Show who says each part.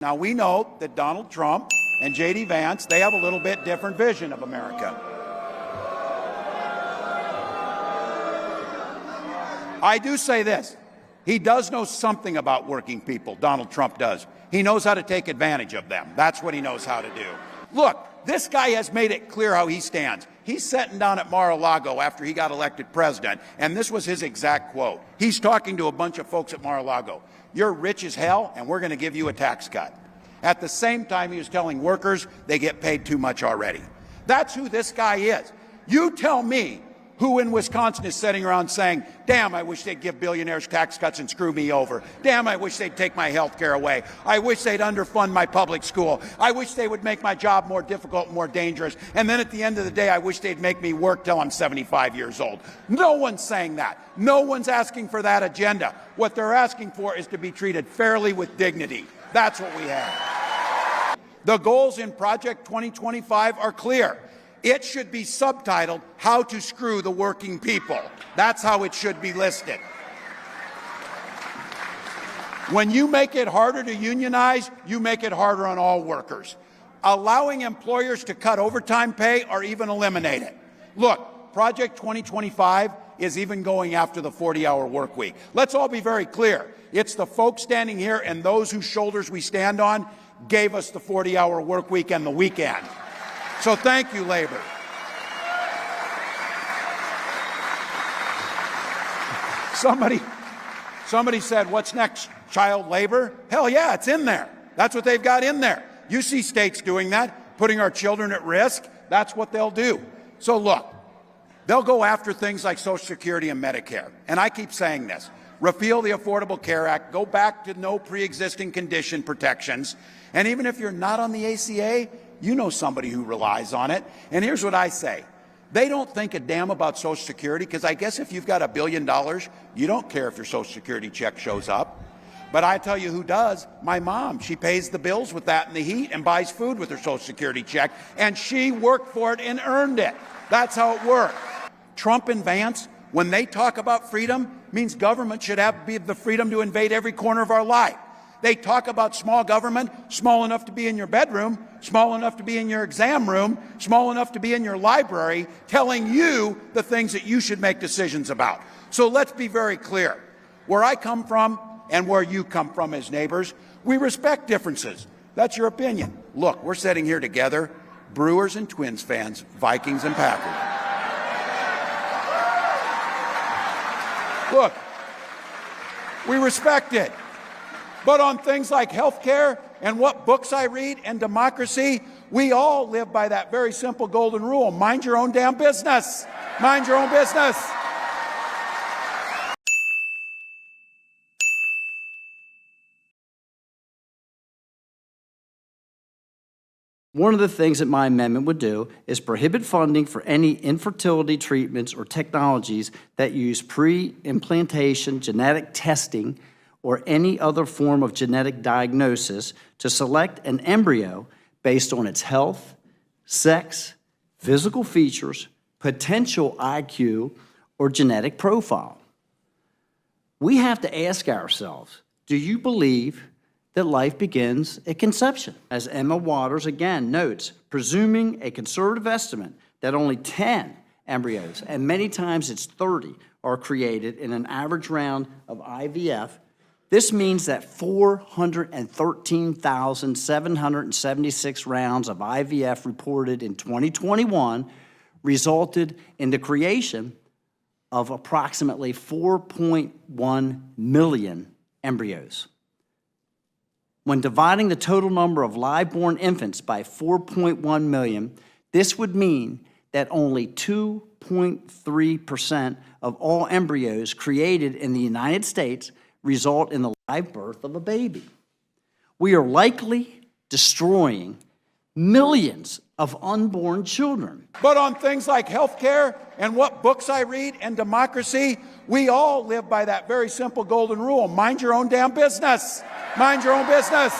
Speaker 1: Now, we know that Donald Trump and JD Vance, they have a little bit different vision of America. I do say this. He does know something about working people, Donald Trump does. He knows how to take advantage of them. That's what he knows how to do. Look, this guy has made it clear how he stands. He's sitting down at Mar-a-Lago after he got elected president, and this was his exact quote. He's talking to a bunch of folks at Mar-a-Lago. You're rich as hell, and we're going to give you a tax cut. At the same time, he was telling workers they get paid too much already. That's who this guy is. You tell me who in Wisconsin is sitting around saying, damn, I wish they'd give billionaires tax cuts and screw me over. Damn, I wish they'd take my health care away. I wish they'd underfund my public school. I wish they would make my job more difficult and more dangerous. And then at the end of the day, I wish they'd make me work till I'm 75 years old. No one's saying that. No one's asking for that agenda. What they're asking for is to be treated fairly with dignity. That's what we have. The goals in Project 2025 are clear. It should be subtitled, How to Screw the Working People. That's how it should be listed. When you make it harder to unionize, you make it harder on all workers. Allowing employers to cut overtime pay or even eliminate it. Look, Project 2025 is even going after the 40-hour work week. Let's all be very clear. It's the folks standing here and those whose shoulders we stand on gave us the 40-hour work week and the weekend. So thank you, labor. Somebody said, what's next, child labor? Hell yeah, it's in there. That's what they've got in there. You see states doing that, putting our children at risk. That's what they'll do. So look, they'll go after things like Social Security and Medicare. And I keep saying this. Repeal the Affordable Care Act, go back to no pre-existing condition protections. And even if you're not on the ACA, you know somebody who relies on it. And here's what I say. They don't think a damn about Social Security because I guess if you've got $1 billion, you don't care if your Social Security check shows up. But I tell you who does. My mom. She pays the bills with that in the heat and buys food with her Social Security check. And she worked for it and earned it. That's how it works. Trump and Vance, when they talk about freedom, means government should have the freedom to invade every corner of our life. They talk about small government, small enough to be in your bedroom, small enough to be in your exam room, small enough to be in your library, telling you the things that you should make decisions about. So let's be very clear. Where I come from and where you come from as neighbors, we respect differences. That's your opinion. Look, we're sitting here together, Brewers and Twins fans, Vikings and Packers. Look, we respect it. But on things like health care and what books I read and democracy, we all live by that very simple golden rule. Mind your own damn business. Mind your own business.
Speaker 2: One of the things that my amendment would do is prohibit funding for any infertility treatments or technologies that use pre-implantation genetic testing or any other form of genetic diagnosis to select an embryo based on its health, sex, physical features, potential IQ, or genetic profile. We have to ask ourselves, do you believe that life begins at conception? As Emma Waters again notes, presuming a conservative estimate that only 10 embryos, and many times it's 30, are created in an average round of IVF, this means that 413,776 rounds of IVF reported in 2021 resulted in the creation of approximately 4.1 million embryos. When dividing the total number of live-born infants by 4.1 million, this would mean that only 2.3% of all embryos created in the United States result in the live birth of a baby. We are likely destroying millions of unborn children.
Speaker 1: But on things like health care and what books I read and democracy, we all live by that very simple golden rule. Mind your own damn business. Mind your own business.